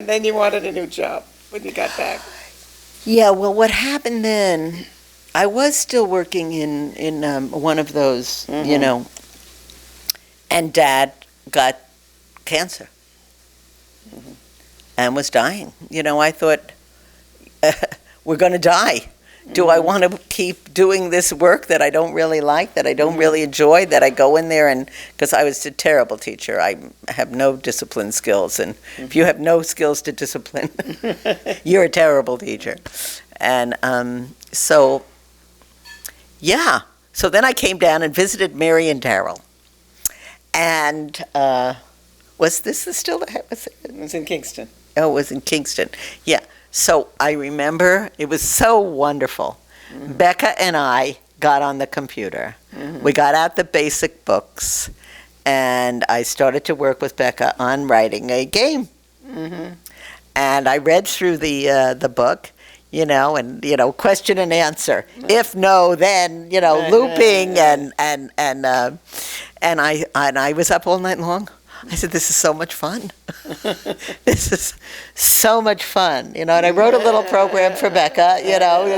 And then you wanted a new job when you got back. Yeah, well, what happened then, I was still working in one of those, and Dad got cancer and was dying. I thought, we're going to die. Do I want to keep doing this work that I don't really like, that I don't really enjoy, that I go in there and, because I was a terrible teacher. I have no discipline skills, and if you have no skills to discipline, you're a terrible teacher. And so then I came down and visited Mary and Darrell. And was this still, It was in Kingston. oh, it was in Kingston. Yeah. So I remember it was so wonderful. Becca and I got on the computer. We got out the basic books, and I started to work with Becca on writing a game. And I read through the book, and question and answer. If no, then looping, and I was up all night long. I said, this is so much fun. This is so much fun, and I wrote a little program for Becca,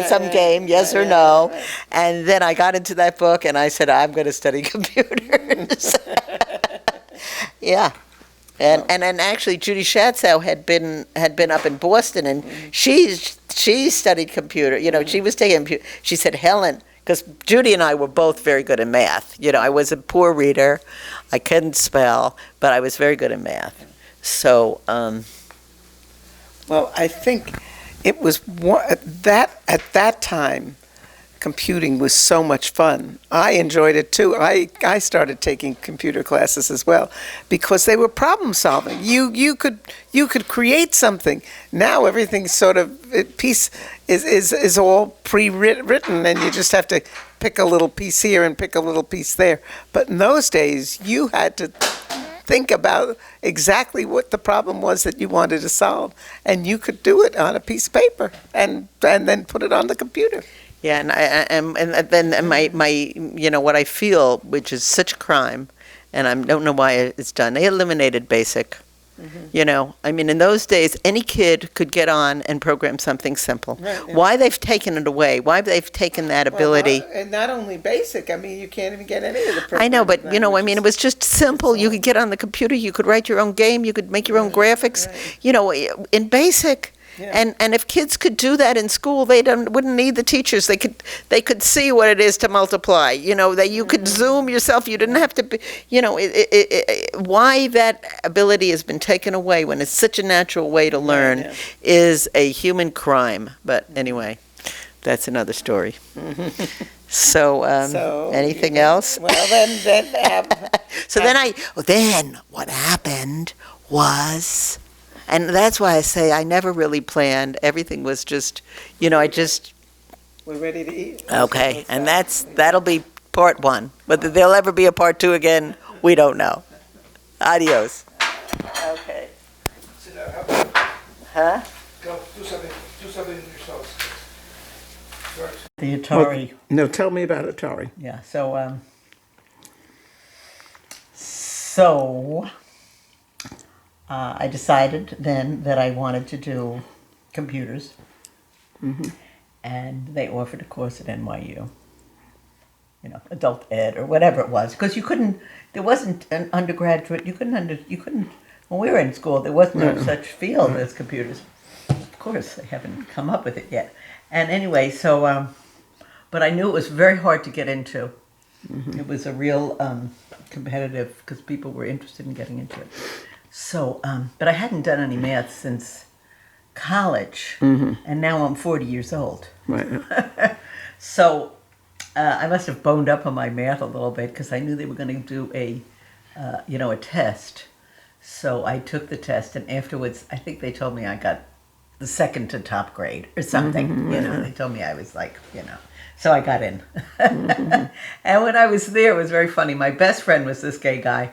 some game, yes or no, and then I got into that book, and I said, I'm going to study computers. Yeah. And actually, Judy Schatzow had been up in Boston, and she studied computer. She was taking computer. She said, Helen, because Judy and I were both very good in math. I was a poor reader. I couldn't spell, but I was very good in math. So, Well, I think it was at that time, computing was so much fun. I enjoyed it too. I started taking computer classes as well because they were problem solving. You could create something. Now everything's sort of is all pre-written, and you just have to pick a little piece here and pick a little piece there. But in those days, you had to think about exactly what the problem was that you wanted to solve, and you could do it on a piece of paper and then put it on the computer. yeah, and then my what I feel, which is such a crime, and I don't know why it's done. They eliminated BASIC. In those days, any kid could get on and program something simple. Right, yeah. Why they've taken it away? Why they've taken that ability? And not only basic. You can't even get any of the. I know, but languages. it was just simple. You could get on the computer. You could write your own game. You could make your own graphics. Right. In BASIC. Yeah. And if kids could do that in school, they wouldn't need the teachers. They could see what it is to multiply. That you could zoom yourself. You didn't have to be. Why that ability has been taken away when it's such a natural way to learn is a human crime. But anyway, that's another story. So, anything else? Well, then. Then what happened was. And that's why I say I never really planned. Everything was just, We're ready to eat. okay. And that'll be part one. Whether there'll ever be a part two again, we don't know. Adios. Okay. Sit down. How about Huh? go do something yourselves. First. The Atari. No, tell me about Atari. Yeah. So I decided then that I wanted to do computers, and they offered a course at NYU, adult ed or whatever it was, because there wasn't an undergraduate, you couldn't, when we were in school, there was no such field as computers. Of course, they haven't come up with it yet. And anyway, so, but I knew it was very hard to get into. It was a real competitive, because people were interested in getting into it. So, but I hadn't done any math since college, and now I'm 40 years old. Right. So, I must have boned up on my math a little bit because I knew they were going to do a test. So I took the test, and afterwards, I think they told me I got the second to top grade or something. They told me I was so I got in. And when I was there, it was very funny. My best friend was this gay guy.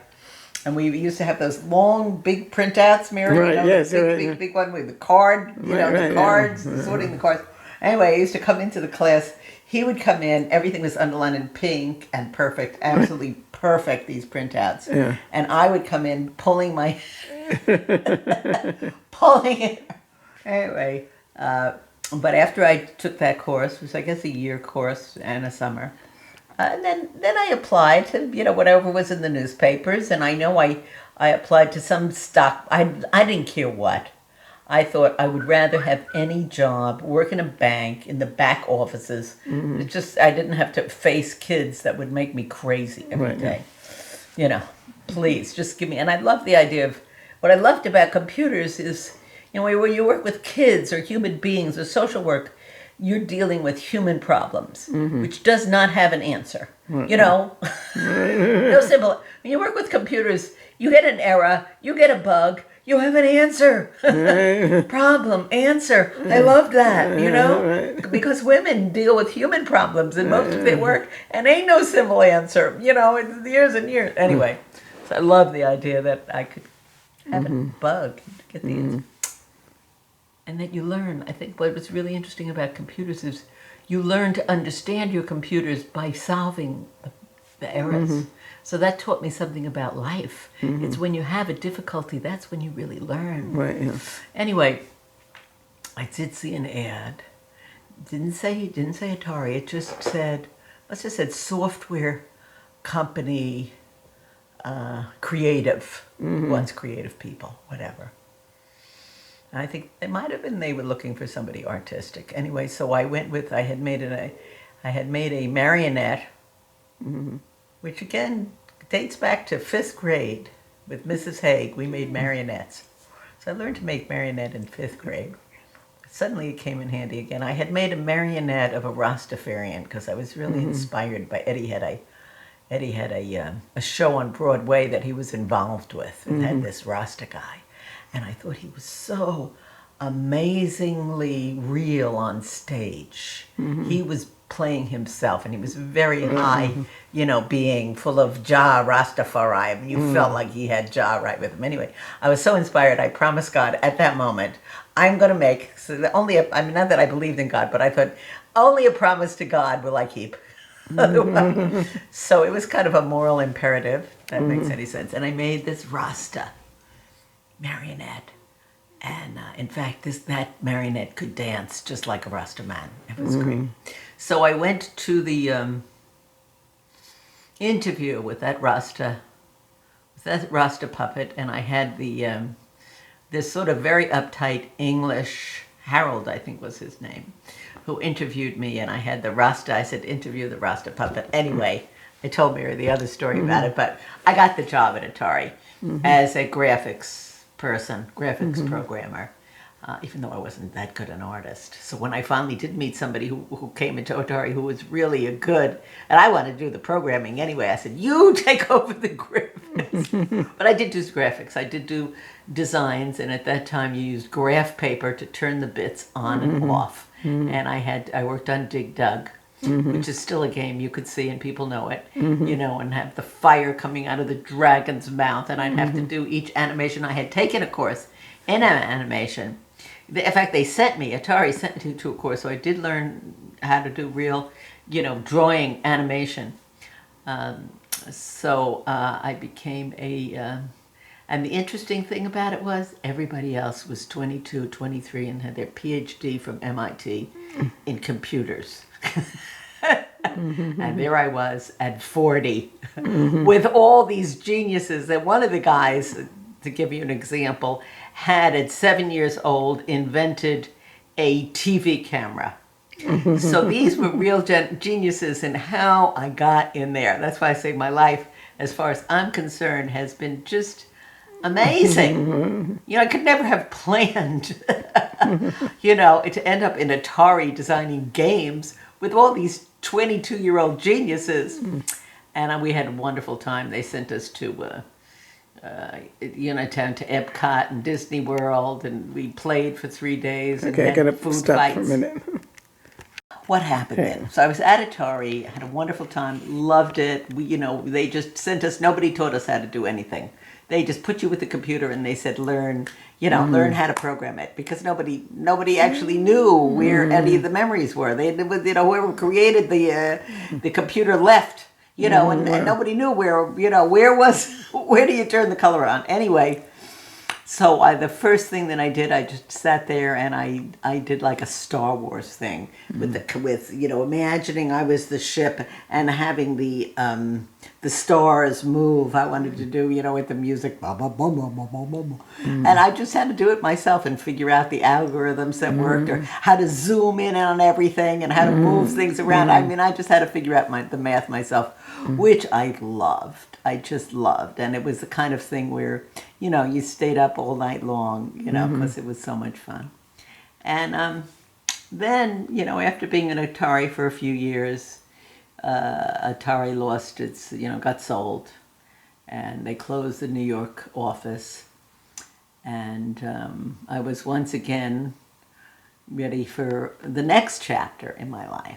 And we used to have those long, big printouts, Mary. Right, yes, big one with the card, the cards, sorting the cards. Anyway, I used to come into the class. He would come in, everything was underlined in pink and perfect, absolutely perfect, these printouts. Yeah. And I would come in pulling my pulling it. Anyway, but after I took that course, it was I guess a year course and a summer, and then I applied to whatever was in the newspapers, and I know I applied to some stock. I didn't care what. I thought I would rather have any job, work in a bank, in the back offices. It just I didn't have to face kids that would make me crazy every day. Please just give me. And I love the idea of what I loved about computers is, when you work with kids or human beings or social work, you're dealing with human problems, which does not have an answer. No simple. When you work with computers, you get an error, you get a bug. You have an answer. Problem, answer. I love that, because women deal with human problems in most of their work, and ain't no simple answer, it's years and years. Anyway, so I love the idea that I could have a bug, get the answer. And that you learn. I think what was really interesting about computers is you learn to understand your computers by solving the errors. So that taught me something about life. It's when you have a difficulty, that's when you really learn. Right, yeah. Anyway, I did see an ad. Didn't say Atari. It just said, software company creative. Wants creative people, whatever. And I think it might have been they were looking for somebody artistic. Anyway, so I went with, I had made a marionette, which again dates back to 5th grade with Mrs. Haig. We made marionettes. So I learned to make marionette in 5th grade. Suddenly it came in handy again. I had made a marionette of a Rastafarian because I was really inspired by Eddie had a show on Broadway that he was involved with and had this Rasta guy. And I thought he was so amazingly real on stage. He was playing himself, and he was very high, being full of Jah Rastafari. I mean, you felt like he had Jah right with him. Anyway, I was so inspired. I promised God at that moment, I'm going to make, not that I believed in God, but I thought, only a promise to God will I keep. So it was kind of a moral imperative, if that makes any sense. And I made this Rasta marionette. And in fact, that marionette could dance just like a Rasta man. It was great. So I went to the interview with that Rasta puppet, and I had this sort of very uptight English, Harold I think was his name, who interviewed me, and I had the Rasta. I said, interview the Rasta puppet. Anyway, I told Mary the other story about it, but I got the job at Atari as a graphics programmer. Even though I wasn't that good an artist. So when I finally did meet somebody who came into Atari who was really and I wanted to do the programming anyway, I said, you take over the graphics. But I did do graphics. I did do designs, and at that time you used graph paper to turn the bits on and off. And I worked on Dig Dug, which is still a game you could see and people know it, and have the fire coming out of the dragon's mouth, and I'd have to do each animation. I had taken a course in animation. In fact, Atari sent me to a course, so I did learn how to do real, drawing animation. So I became and the interesting thing about it was everybody else was 22, 23 and had their PhD from MIT in computers. And there I was at 40 with all these geniuses. And one of the guys, to give you an example, had at 7 years old invented a TV camera. So these were real geniuses in how I got in there. That's why I say my life, as far as I'm concerned, has been just amazing. I could never have planned, to end up in Atari designing games with all these 22-year-old geniuses. And we had a wonderful time. They sent us to Unitown to Epcot and Disney World, and we played for 3 days. Okay, I gotta stop for a minute. What happened then? So I was at Atari, had a wonderful time, loved it. They just sent us, nobody taught us how to do anything. They just put you with the computer and they said, learn how to program it, because nobody actually knew where any of the memories were. Whoever created the computer left. And nobody knew where do you turn the color on? Anyway, So the first thing that I did, I just sat there and I did like a Star Wars thing with imagining I was the ship and having the stars move. I wanted to do with the music, blah, blah, blah, blah, blah, blah, blah. And I just had to do it myself and figure out the algorithms that worked, or how to zoom in on everything and how to move things around. I mean, I just had to figure out the math myself, which I loved. I just loved, and it was the kind of thing where you stayed up all night long, because it was so much fun. And then, after being an Atari for a few years, Atari lost its, got sold, and they closed the New York office. And I was once again ready for the next chapter in my life.